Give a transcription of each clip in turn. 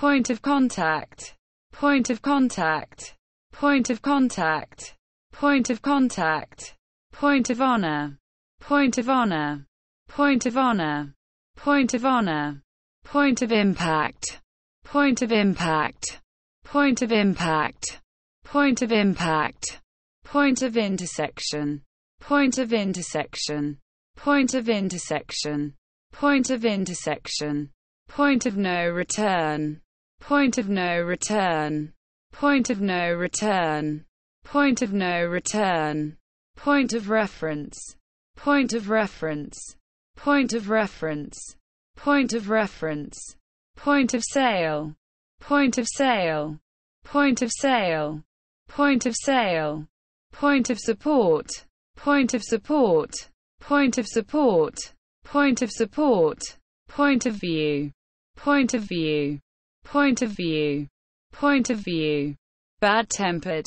point of contact, point of contact, point of contact, point of contact, point of honor, point of honor, point of honor, point of honor, point of impact, point of impact, point of impact, point of impact, point of intersection, point of intersection, point of intersection, point of intersection, point of no return, point of no return, point of no return, point of no return, point of reference, point of reference, point of reference, point of reference, point of sale, point of sale, point of sale, point of sale, point of support, point of support, point of support, point of support, point of view, point of view, point of view, point of view, bad-tempered,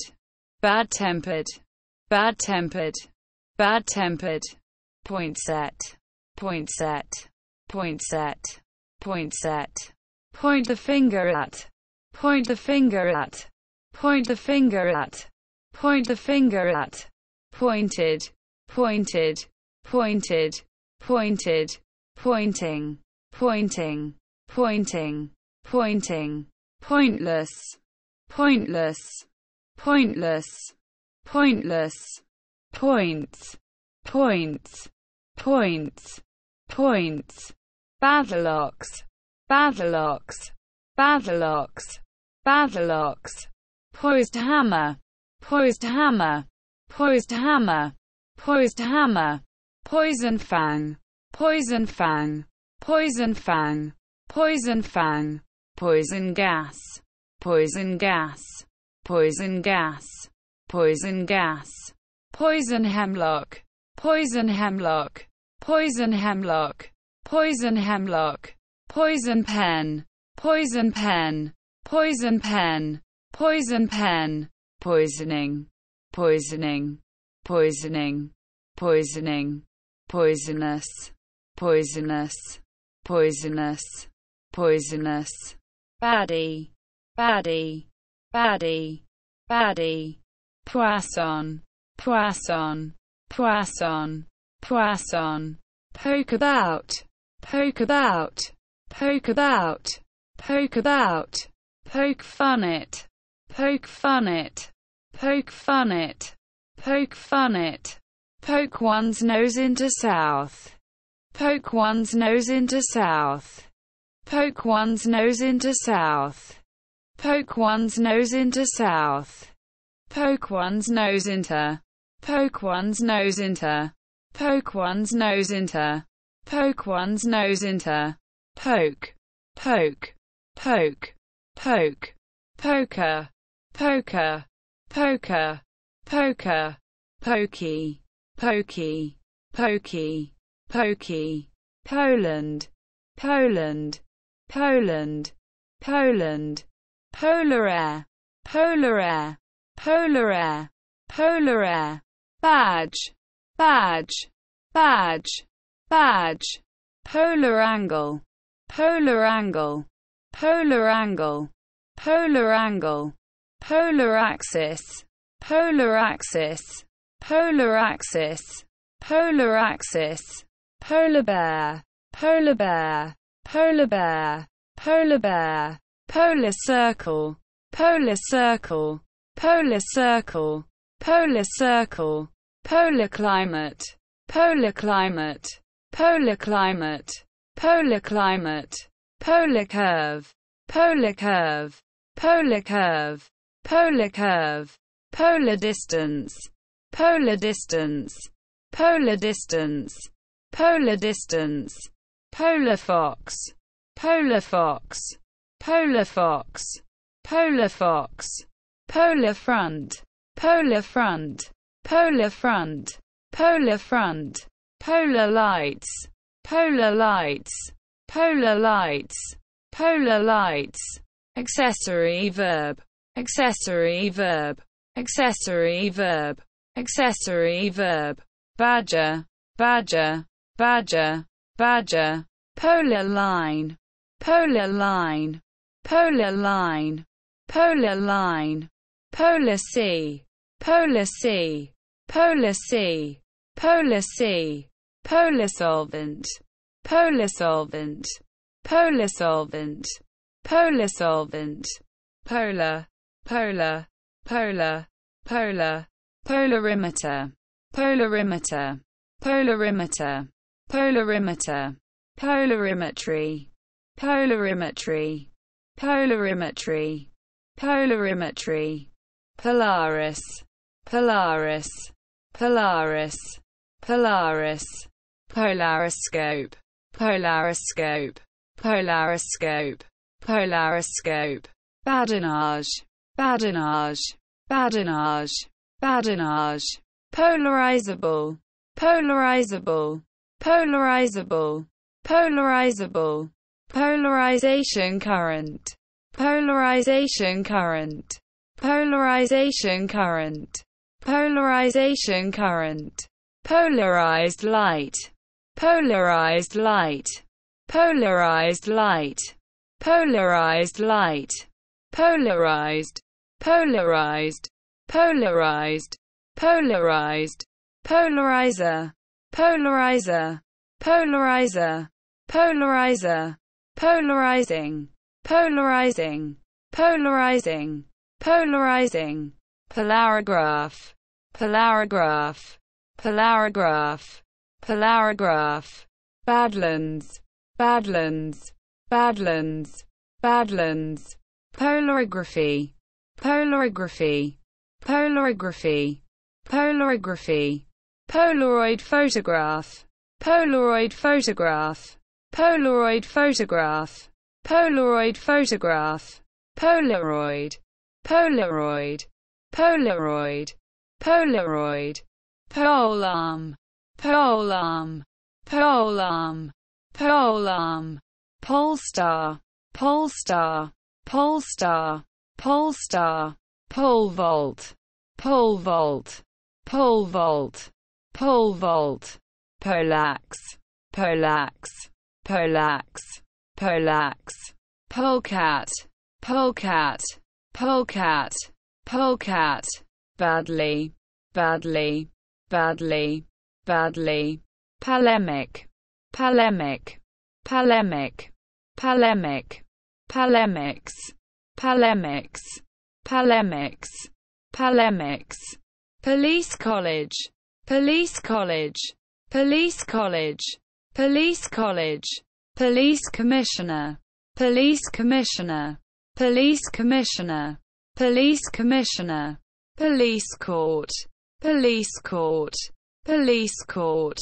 bad-tempered, bad-tempered, bad-tempered, point set, point set, point set, point set, point the finger at, point the finger at, point the finger at, point the finger at, pointed, pointed, pointed, pointed, pointing, pointing, pointing, pointing, pointless, pointless, pointless, pointless, points, points, points, points, badlocks, badlocks, badlocks, badlocks, poised hammer, poised hammer, poised hammer, poised hammer, poison fang, poison fang, poison fang, poison fang, poison gas, poison gas, poison gas, poison gas, poison hemlock, poison hemlock, poison hemlock, poison hemlock, poison pen, poison pen, poison pen, poison pen, poisoning, poisoning, poisoning, poisoning, poisonous, poisonous, poisonous, poisonous, baddie, baddie, baddie, baddie, poisson, poisson, poisson, poisson, poke about, poke about, poke about, poke about, poke fun it, poke fun it, poke fun it, poke fun it, poke one's nose into south, poke one's nose into south, poke one's nose into south, poke one's nose into south, poke one's nose into, poke one's nose into, poke one's nose into, poke one's nose into, poke, poke, poke, poke, poker, poker, poker, poker, pokey, pokey, pokey, pokey, Poland, Poland, Poland, Poland, polar air, polar air, polar air, polar air, badge, badge, badge, badge, polar angle, polar angle, polar angle, polar angle, polar axis, polar axis, polar axis, polar axis, polar bear, polar bear, polar bear, polar bear, polar circle, polar circle, polar circle, polar circle, polar climate, polar climate, polar climate, polar climate, polar curve, polar curve, polar curve, polar curve, polar distance, polar distance, polar distance, polar distance, polar fox, polar fox, polar fox, polar fox, polar front, polar front, polar front, polar front, polar lights, polar lights, polar lights, polar lights, accessory verb, accessory verb, accessory verb, accessory verb, badger, badger, badger, badger, polar line, polar line, polar line, polar line, polar sea, polar sea, polar sea, polar sea, polar solvent, polar solvent, polar solvent, polar solvent, polar, polar, polar, polar, polarimeter, polarimeter, polarimeter, polarimeter, polarimetry, polarimetry, polarimetry, polarimetry, polaris, polaris, polaris, polaris, polariscope, polariscope, polariscope, polariscope, badinage, badinage, badinage, badinage, polarizable, polarizable, polarizable, polarizable, polarization current, polarization current, polarization current, polarization current, polarized light, polarized light, polarized light, polarized light, polarized, polarized, polarized, polarized, polarizer, polarizer, polarizer, polarizer, polarizing, polarizing, polarizing, polarizing, polarograph, polarograph, polarograph, polarograph, badlands, badlands, badlands, badlands, polarography, polarography, polarography, polarography, Polaroid photograph, Polaroid photograph, Polaroid photograph, Polaroid photograph, Polaroid, Polaroid, Polaroid, Polaroid, polearm, polearm, polearm, polearm, polestar, polestar, polestar, polestar, pole vault, pole vault, pole vault, pole vault, polax, polax, polax, polax, polecat, polecat, polecat, polecat, badly, badly, badly, badly, polemic, polemic, polemic, polemic, polemics, polemics, polemics, polemics, police college, police college, police college, police college, police commissioner, police commissioner, police commissioner, police commissioner, police court, police court, police court,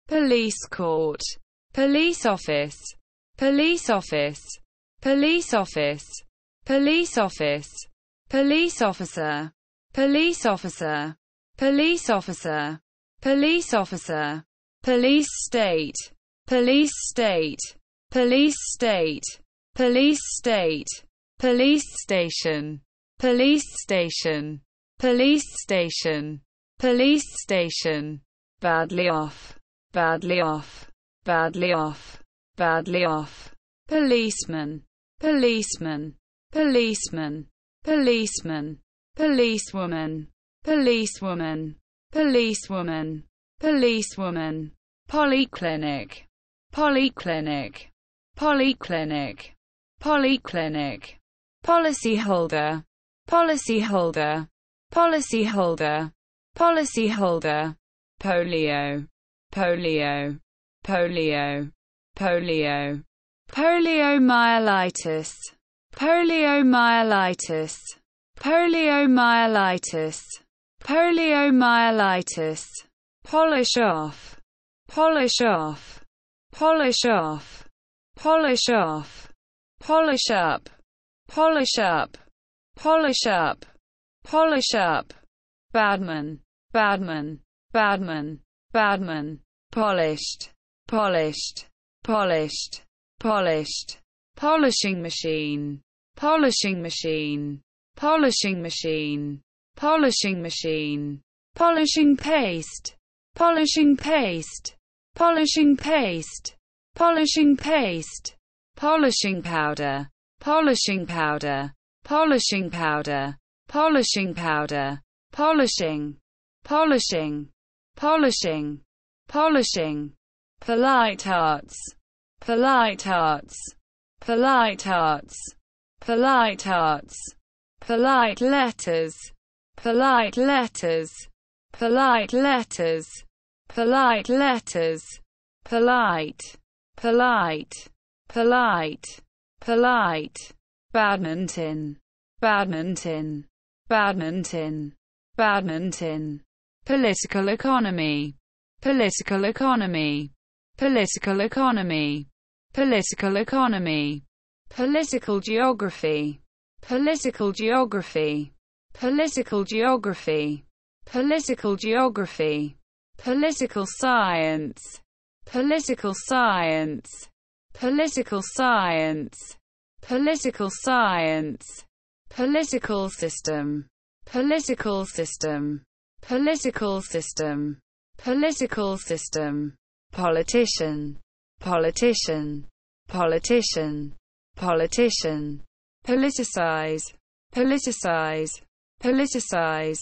police court, police office, police office, police office, police office, police officer, police officer, police officer, police officer, police state, police state, police state, police state, police station, police station, police station, police station, badly off, badly off, badly off, badly off, policeman, policeman, policeman, policeman, policewoman, policewoman, policewoman, policewoman, polyclinic, polyclinic, polyclinic, polyclinic, policyholder, policyholder, policyholder, policyholder, polio, polio, polio, polio, poliomyelitis, poliomyelitis, poliomyelitis, poliomyelitis, polish off, polish off, polish off, polish off, polish up, polish up, polish up, polish up, badman, badman, badman, badman, polished, polished, polished, polished, polishing machine, polishing machine, polishing machine, polishing machine, polishing paste, polishing paste, polishing paste, polishing paste, polishing powder, polishing powder, polishing powder, polishing powder, polishing, polishing, polishing, polishing, polite arts, polite arts, polite arts, polite arts, polite letters, polite letters, polite letters, polite letters, polite, polite, polite, polite, badminton, badminton, badminton, badminton, political economy, political economy, political economy, political economy, political geography, political geography, political geography, political geography, political science, political science, political science, political science, political system, political system, political system, political system, politician, politician, politician, politician, politicize, politicize, politicize,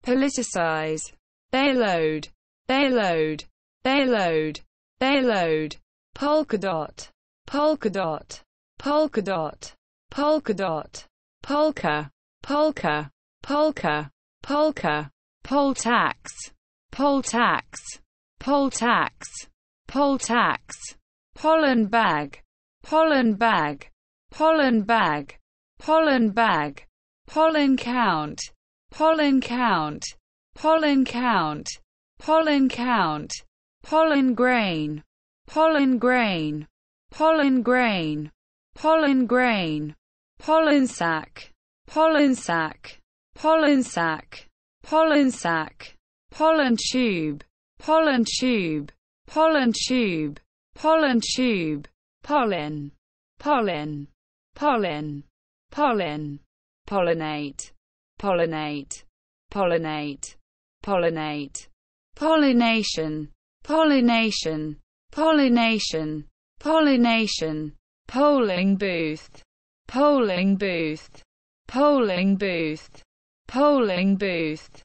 politicize, payload, payload, payload, payload, polka dot, polka dot, polka dot, polka dot, polka, polka, polka, polka, poll tax, poll tax, poll tax, poll tax, pollen bag, pollen bag, pollen bag, pollen bag, pollen count, pollen count, pollen count, pollen count, pollen grain, pollen grain, pollen grain, pollen grain, pollen sac, pollen sac, pollen sac, pollen sac, pollen tube, pollen tube, pollen tube, pollen tube, pollen, pollen, pollen, pollen, pollinate, pollinate, pollinate, pollinate, pollination, pollination, pollination, pollination, polling booth, polling booth, polling booth, polling booth,